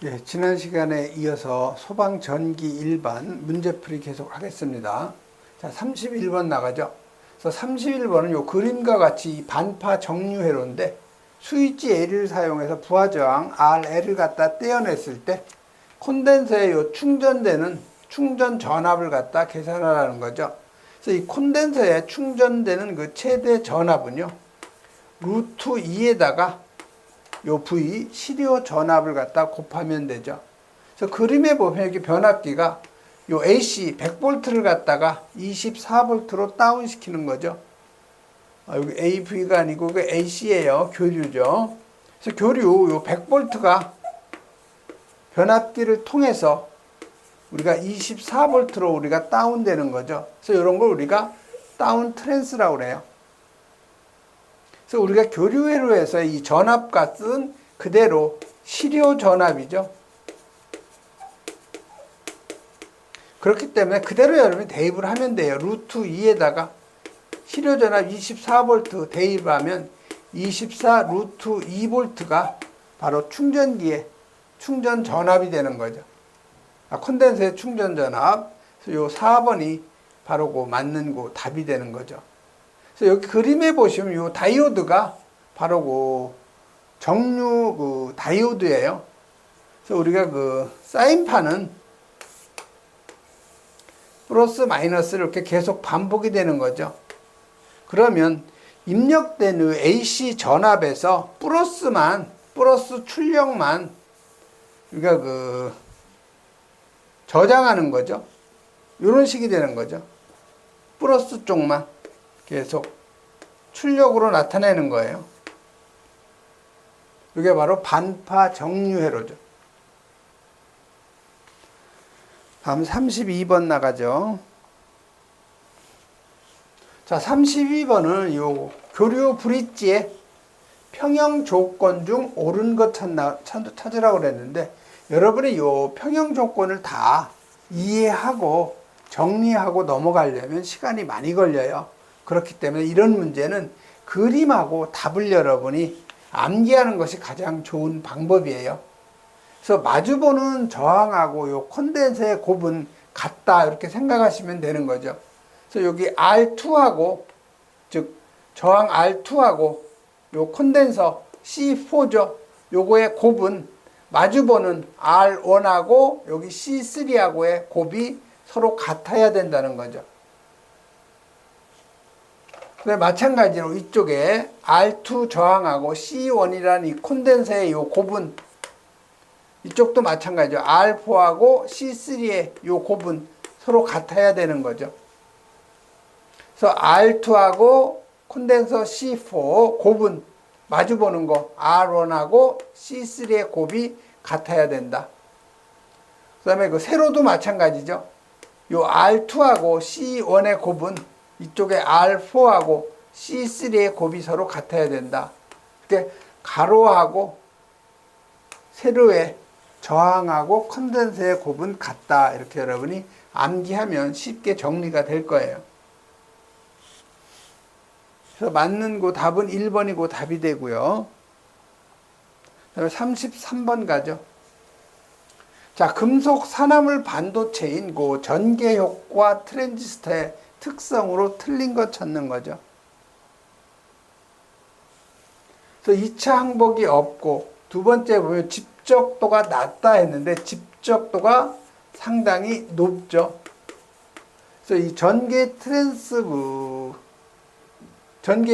예, 지난 시간에 이어서 소방전기 일반 문제풀이 계속 하겠습니다. 자, 31번 나가죠. 그래서 31번은 요 그림과 같이 반파 정류회로인데 스위치 L을 사용해서 부하저항 RL을 갖다 떼어냈을 때 콘덴서에 요 충전되는 충전 전압을 갖다 계산하라는 거죠. 그래서 이 콘덴서에 충전되는 그 최대 전압은요, 루트 2에다가 요 V 시리오 전압을 갖다 곱하면 되죠. 그래서 그림에 보면 여기 변압기가 요 AC 100V를 갖다가 24V로 다운 시키는 거죠. 여기 AV가 아니고 그 AC예요. 교류죠. 그래서 교류 요 100V가 변압기를 통해서 우리가 24V로 우리가 다운되는 거죠. 그래서 이런 걸 우리가 다운 트랜스라고 그래요. 그래서 우리가 교류회로에서 이 전압값은 그대로 시료 전압이죠. 그렇기 때문에 그대로 여러분이 대입을 하면 돼요. 루트 2에다가 시료 전압 24V 대입하면 24 루트 2V가 바로 충전기의 충전 전압이 되는 거죠. 콘덴서의 충전 전압. 그래서 요 4번이 바로 그 맞는 그 답이 되는 거죠. 그래서 여기 그림에 보시면 요 다이오드가 바로 그 정류 그 다이오드예요. 그래서 우리가 그 사인판은 플러스 마이너스를 이렇게 계속 반복이 되는 거죠. 그러면 입력된 AC 전압에서 플러스 출력만 우리가 그 저장하는 거죠. 이런 식이 되는 거죠. 플러스 쪽만 계속 출력으로 나타내는 거예요. 이게 바로 반파 정류회로죠. 다음 32번 나가죠. 자, 32번은 요 교류 브릿지의 평형 조건 중 옳은 것 찾으라고 그랬는데, 여러분이 요 평형 조건을 다 이해하고 정리하고 넘어가려면 시간이 많이 걸려요. 그렇기 때문에 이런 문제는 그림하고 답을 여러분이 암기하는 것이 가장 좋은 방법이에요. 그래서 마주보는 저항하고 요 콘덴서의 곱은 같다 이렇게 생각하시면 되는 거죠. 그래서 여기 R2하고 즉 저항 R2하고 요 콘덴서 C4죠. 요거의 곱은 마주보는 R1하고 여기 C3하고의 곱이 서로 같아야 된다는 거죠. 마찬가지로 이쪽에 R2 저항하고 C1이라는 이 콘덴서의 요 곱은 이쪽도 마찬가지죠. R4하고 C3의 요 곱은 서로 같아야 되는 거죠. 그래서 R2하고 콘덴서 C4 곱은 마주보는 거 R1하고 C3의 곱이 같아야 된다. 그 다음에 그 세로도 마찬가지죠. 요 R2하고 C1의 곱은 이쪽에 R4하고 C3의 곱이 서로 같아야 된다. 그때 가로하고 세로의 저항하고 콘덴서의 곱은 같다. 이렇게 여러분이 암기하면 쉽게 정리가 될 거예요. 그래서 맞는 그 답은 1번이고 답이 되고요. 그다음에 33번 가죠. 자, 금속 산화물 반도체인 그 전개 효과 트랜지스터의 특성으로 틀린 것 찾는 거죠. 그래서 2차 항복이 없고, 두 번째 보면 집적도가 낮다 했는데 집적도가 상당히 높죠. 그래서 이 전개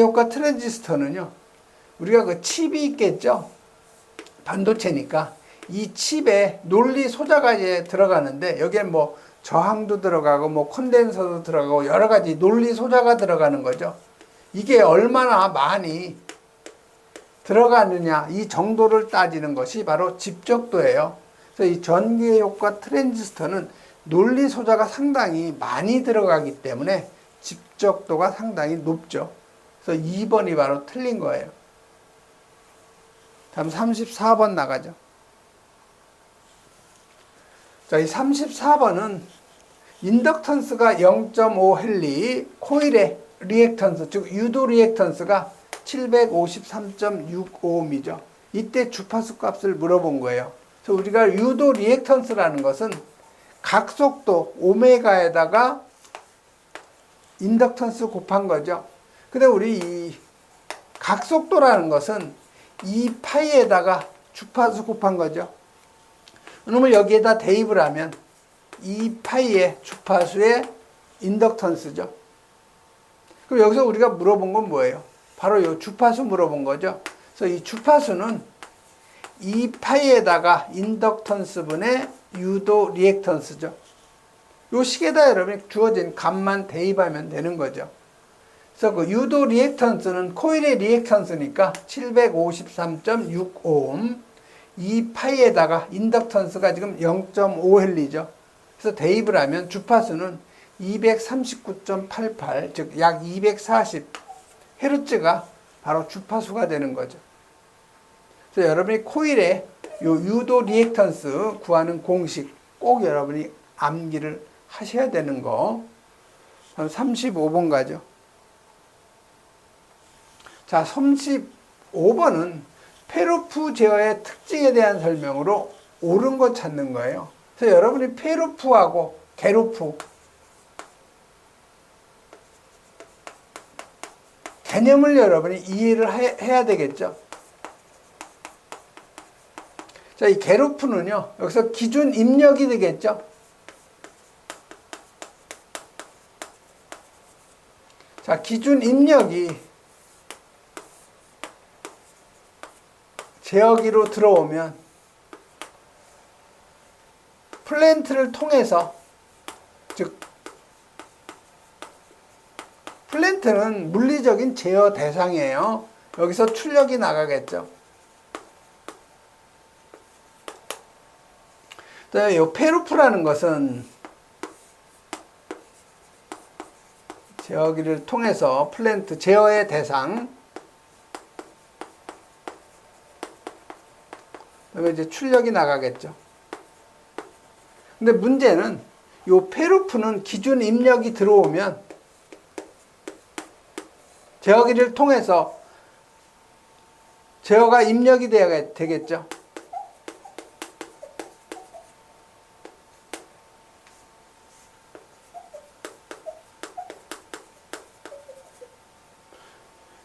효과 트랜지스터는요, 우리가 그 칩이 있겠죠. 반도체니까 이 칩에 논리 소자가 이제 들어가는데, 여기에 뭐 저항도 들어가고 뭐 콘덴서도 들어가고 여러 가지 논리 소자가 들어가는 거죠. 이게 얼마나 많이 들어가느냐, 이 정도를 따지는 것이 바로 집적도예요. 그래서 이 전개 효과 트랜지스터는 논리 소자가 상당히 많이 들어가기 때문에 집적도가 상당히 높죠. 그래서 2번이 바로 틀린 거예요. 다음 34번 나가죠. 자, 이 34번은 인덕턴스가 0.5헨리, 코일의 리액턴스, 즉 유도 리액턴스가 753.65ohm이죠. 이때 주파수 값을 물어본 거예요. 그래서 우리가 유도 리액턴스라는 것은 각속도 오메가에다가 인덕턴스 곱한 거죠. 근데 우리 이 각속도라는 것은 2파이에다가 주파수 곱한 거죠. 그러면 여기에다 대입을 하면 2파이의 주파수의 인덕턴스죠. 그럼 여기서 우리가 물어본 건 뭐예요? 바로 이 주파수 물어본 거죠. 그래서 이 주파수는 2파이에다가 인덕턴스분의 유도 리액턴스죠. 요 식에다 여러분이 주어진 값만 대입하면 되는 거죠. 그래서 그 유도 리액턴스는 코일의 리액턴스니까 753.6오hm, 2파이에다가 인덕턴스가 지금 0.5헬리죠. 그래서 대입을 하면 주파수는 239.88, 즉 약 240Hz가 바로 주파수가 되는 거죠. 그래서 여러분이 코일의 요 유도 리액턴스 구하는 공식 꼭 여러분이 암기를 하셔야 되는 거. 35번 가죠. 자, 35번은 페루프 제어의 특징에 대한 설명으로 옳은 것 찾는 거예요. 그래서 여러분이 페루프하고 게루프 개념을 여러분이 이해를 해야 되겠죠. 자, 이 게루프는요, 여기서 기준 입력이 되겠죠. 자, 기준 입력이 제어기로 들어오면 플랜트를 통해서, 즉 플랜트는 물리적인 제어 대상이에요. 여기서 출력이 나가겠죠. 이 페루프라는 것은 제어기를 통해서 플랜트 제어의 대상, 그다음에 이제 출력이 나가겠죠. 근데 문제는 이 페루프는 기준 입력이 들어오면 제어기를 통해서 제어가 입력이 돼야 되겠죠.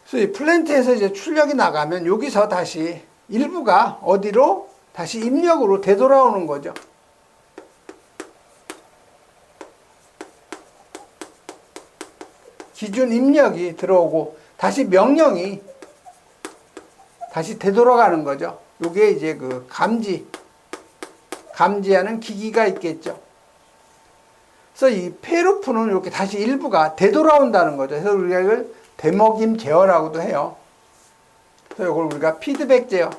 그래서 이 플랜트에서 이제 출력이 나가면 여기서 다시 일부가 어디로? 다시 입력으로 되돌아오는 거죠. 기준 입력이 들어오고 다시 명령이 다시 되돌아가는 거죠. 요게 이제 그 감지하는 기기가 있겠죠. 그래서 이 페루프는 이렇게 다시 일부가 되돌아온다는 거죠. 그래서 우리가 이걸 데모김 제어라고도 해요. 그래서 이걸 우리가 피드백 제어.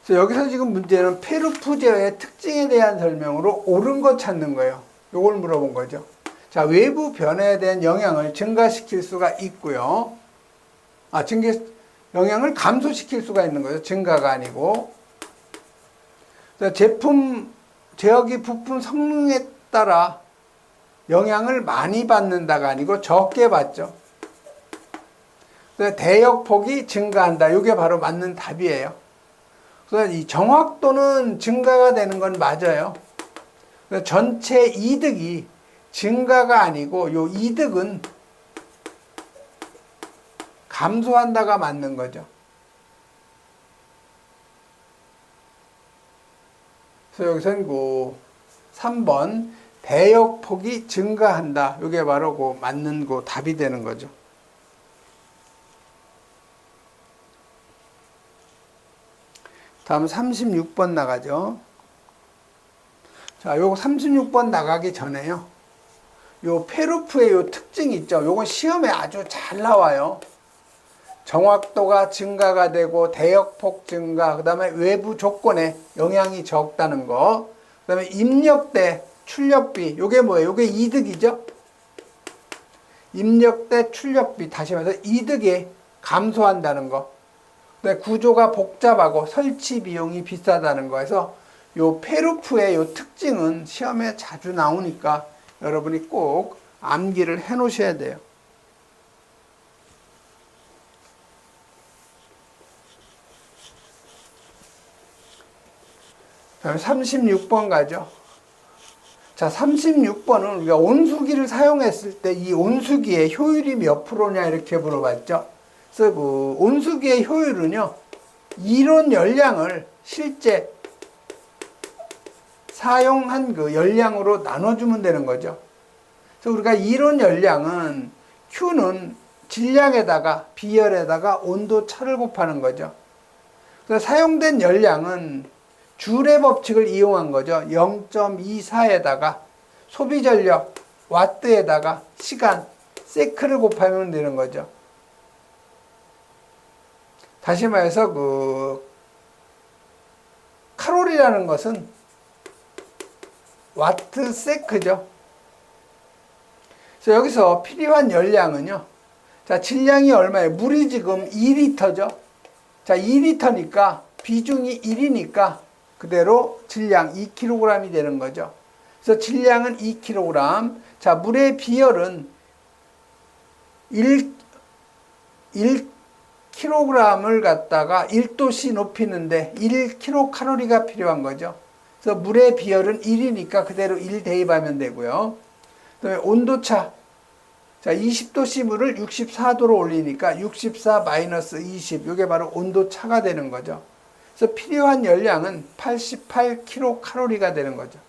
그래서 여기서 지금 문제는 페루프 제어의 특징에 대한 설명으로 옳은 것 찾는 거예요. 이걸 물어본 거죠. 자, 외부 변화에 대한 영향을 증가시킬 수가 있고요. 영향을 감소시킬 수가 있는 거죠. 증가가 아니고. 제품, 제어기 부품 성능에 따라 영향을 많이 받는다가 아니고 적게 받죠. 대역폭이 증가한다. 이게 바로 맞는 답이에요. 그래서 이 정확도는 증가가 되는 건 맞아요. 전체 이득이 증가가 아니고 요 이득은 감소한다가 맞는 거죠. 그래서 여기서는 그 3번 대역폭이 증가한다. 이게 바로 그 맞는 그 답이 되는 거죠. 다음 36번 나가죠. 자, 요거 36번 나가기 전에요. 요 페루프의 요 특징이 있죠. 요건 시험에 아주 잘 나와요. 정확도가 증가가 되고 대역폭 증가, 그 다음에 외부 조건에 영향이 적다는 거, 그 다음에 입력대 출력비, 요게 뭐예요? 요게 이득이죠. 입력대 출력비, 다시 말해서 이득이 감소한다는 거. 구조가 복잡하고 설치 비용이 비싸다는 거에서 요 페루프의 요 특징은 시험에 자주 나오니까 여러분이 꼭 암기를 해 놓으셔야 돼요. 다음에 36번 가죠. 자, 36번은 우리가 온수기를 사용했을 때 이 온수기의 효율이 몇 프로냐 이렇게 물어봤죠. 그래서 그 온수기의 효율은요, 이론 열량을 실제 사용한 그 열량으로 나눠주면 되는 거죠. 그래서 우리가 이론 열량은 Q는 질량에다가 비열에다가 온도 차를 곱하는 거죠. 그래서 사용된 열량은 줄의 법칙을 이용한 거죠. 0.24에다가 소비전력 와트에다가 시간 세크를 곱하면 되는 거죠. 다시 말해서 그 칼로리라는 것은 와트 세크죠. 그래서 여기서 필요한 열량은요. 자, 질량이 얼마예요? 물이 지금 2리터죠. 자, 2리터니까 비중이 1이니까 그대로 질량 2kg이 되는 거죠. 그래서 질량은 2kg. 자, 물의 비열은 1kg을 갖다가 1도씨 높이는데 1kcal가 필요한 거죠. 그래서 물의 비열은 1이니까 그대로 1 대입하면 되고요. 그다음에 온도차. 자, 20도씨 물을 64도로 올리니까 64 마이너스 20. 이게 바로 온도차가 되는 거죠. 그래서 필요한 열량은 88kcal가 되는 거죠.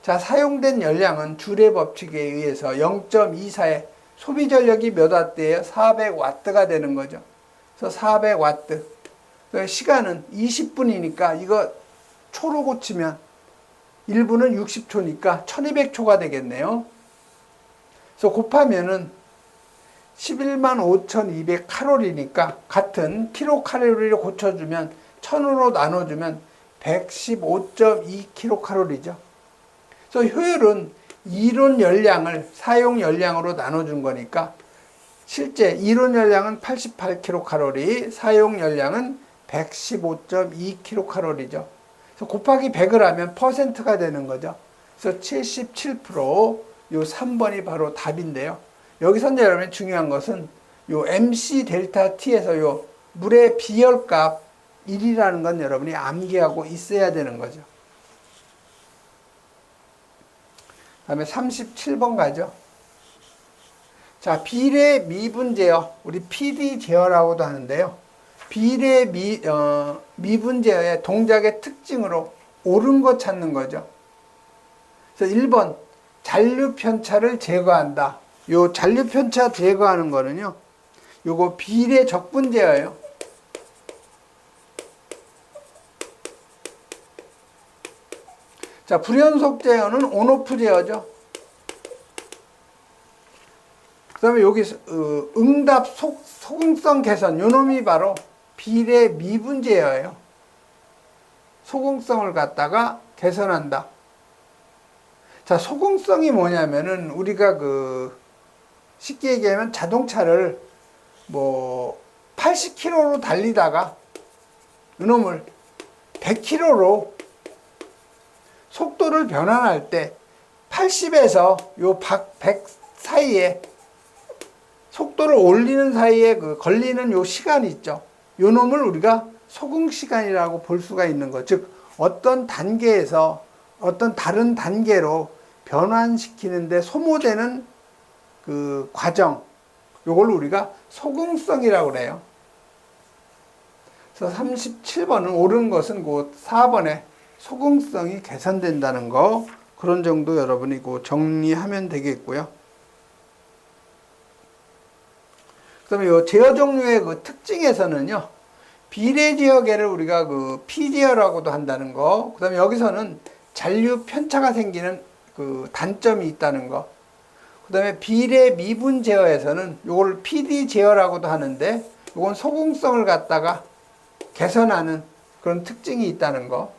자, 사용된 열량은 줄의 법칙에 의해서 0.24에 소비 전력이 몇 와트예요? 400와트가 되는 거죠. 그래서 400와트. 시간은 20분이니까 이거 초로 고치면 1분은 60초니까 1200초가 되겠네요. 그래서 곱하면은 115,200칼로리니까 같은 킬로칼로리를 고쳐주면 1000으로 나눠주면 115.2kcal죠. 그래서 효율은 이론 열량을 사용 열량으로 나눠준 거니까 실제 이론 열량은 88kcal, 사용 열량은 115.2kcal죠. 그래서 곱하기 100을 하면 퍼센트가 되는 거죠. 그래서 77%, 요 3번이 바로 답인데요. 여기서 이제 여러분 중요한 것은 요 MC 델타 T에서 요 물의 비열값 1이라는 건 여러분이 암기하고 있어야 되는 거죠. 다음에 37번 가죠. 자, 비례 미분 제어, 우리 PD 제어라고도 하는데요. 비례 미분 제어의 동작의 특징으로 옳은 거 찾는 거죠. 그래서 1번 잔류 편차를 제거한다. 요 잔류 편차 제거하는 거는요. 요거 비례 적분 제어예요. 자, 불연속 제어는 온오프 제어죠. 그 다음에 여기 응답 소공성 개선, 요 놈이 바로 비례 미분 제어예요. 소공성을 갖다가 개선한다. 자, 소공성이 뭐냐면은 우리가 쉽게 얘기하면 자동차를 80km로 달리다가 이놈을 100km로 속도를 변환할 때 80에서 요 100 사이에 속도를 올리는 사이에 걸리는 요 시간이 있죠. 요 놈을 우리가 소공 시간이라고 볼 수가 있는 거. 즉, 어떤 단계에서 어떤 다른 단계로 변환시키는데 소모되는 그 과정, 요걸 우리가 소공성이라고 그래요. 그래서 37번은 옳은 것은 곧 4번에 소공성이 개선된다는 거, 그런 정도 여러분이 정리하면 되겠고요. 그 다음에 요 제어 종류의 특징에서는요, 비례 제어계를 우리가 피제어라고도 한다는 거, 그 다음에 여기서는 잔류 편차가 생기는 단점이 있다는 거, 그 다음에 비례 미분 제어에서는 요걸 PD 제어라고도 하는데, 요건 소공성을 갖다가 개선하는 그런 특징이 있다는 거.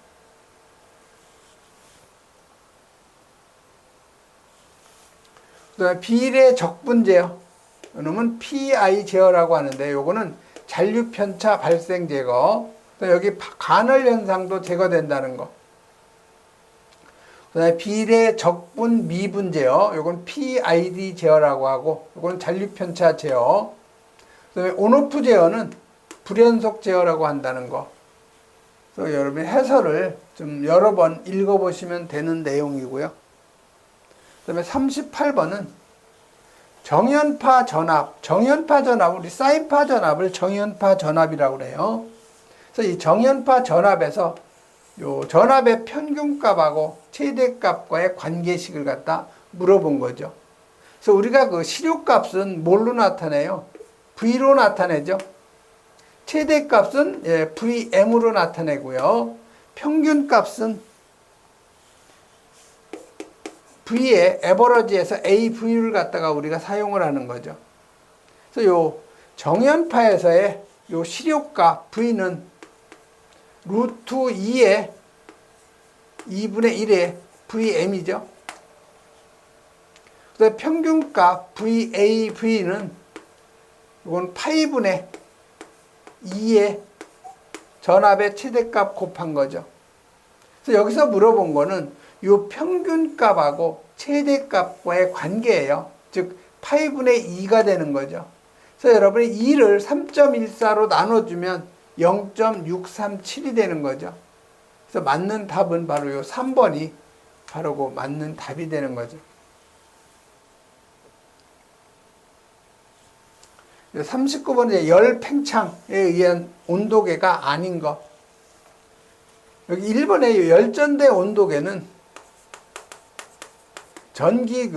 그 다음에 비례 적분 제어, 이놈은 PI 제어라고 하는데, 요거는 잔류 편차 발생 제거, 여기 간헐 현상도 제거된다는 거. 그다음에 비례 적분 미분 제어, 요건 PID 제어라고 하고, 요건 잔류편차 제어. 그다음에 온오프 제어는 불연속 제어라고 한다는 거. 그래서 여러분이 해설을 좀 여러 번 읽어보시면 되는 내용이고요. 그다음에 38번은 정연파 전압, 우리 사인파 전압을 정연파 전압이라고 그래요. 그래서 이 정연파 전압에서 요 전압의 평균값하고 최대값과의 관계식을 갖다 물어본 거죠. 그래서 우리가 그 시료값은 뭘로 나타내요? V로 나타내죠. 최대값은 VM으로 나타내고요. 평균값은 V의 에버러지에서 AV를 갖다가 우리가 사용을 하는 거죠. 그래서 요 정연파에서의 요 시료값 V는 루트 2의 2분의 1의 VM이죠. 그다음에 평균값 VAV는 이건 파이분의 2의 전압의 최대값 곱한 거죠. 그래서 여기서 물어본 거는 이 평균값하고 최대값과의 관계예요. 즉 파이분의 2가 되는 거죠. 그래서 여러분이 2를 3.14로 나눠주면 0.637이 되는 거죠. 그래서 맞는 답은 바로 이 3번이 바로 그 맞는 답이 되는 거죠. 39번은 열 팽창에 의한 온도계가 아닌 것. 여기 1번의 열전대 온도계는 전기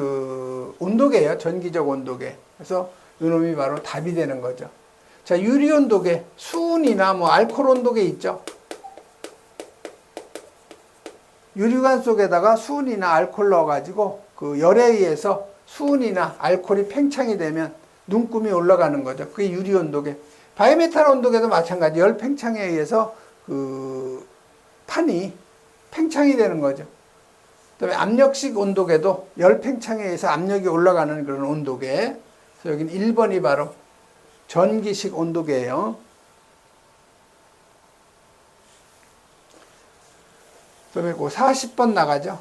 온도계예요. 전기적 온도계. 그래서 이놈이 바로 답이 되는 거죠. 자, 유리 온도계, 수은이나 알코올 온도계 있죠. 유리관 속에다가 수은이나 알코올 넣어가지고 그 열에 의해서 수은이나 알코올이 팽창이 되면 눈금이 올라가는 거죠. 그게 유리 온도계. 바이메탈 온도계도 마찬가지. 열 팽창에 의해서 그 판이 팽창이 되는 거죠. 그다음에 압력식 온도계도 열 팽창에 의해서 압력이 올라가는 그런 온도계. 그래서 여기는 1번이 바로 전기식 온도계예요. 그다음에 40번 나가죠.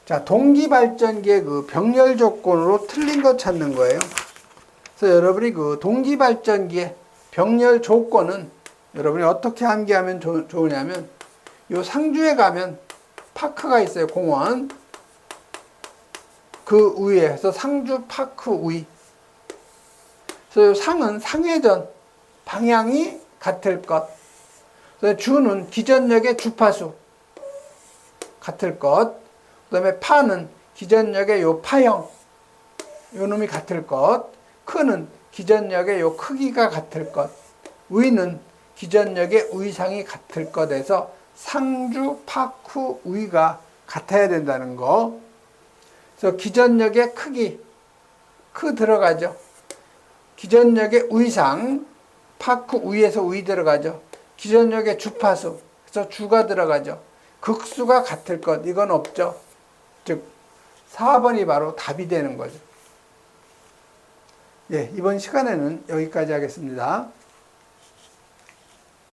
자, 동기발전기의 그 병렬 조건으로 틀린 거 찾는 거예요. 그래서 여러분이 그 동기발전기의 병렬 조건은 여러분이 어떻게 암기하면 좋으냐면, 요 상주에 가면 파크가 있어요. 공원. 그 위에서 상주 파크 위. 그래서 요 상은 상회전 방향이 같을 것. 그래서 주는 기전역의 주파수 같을 것. 그다음에 파는 기전역의 요 파형, 요 놈이 같을 것. 크는 기전역의 요 크기가 같을 것. 위는 기전역의 위상이 같을 것에서 상주 파크 위가 같아야 된다는 거. 그래서 기전역의 크기, 들어가죠. 기전역의 위상, 파크 위에서 위 들어가죠. 기전역의 주파수, 그래서 주가 들어가죠. 극수가 같을 것, 이건 없죠. 즉 4번이 바로 답이 되는 거죠. 예, 이번 시간에는 여기까지 하겠습니다.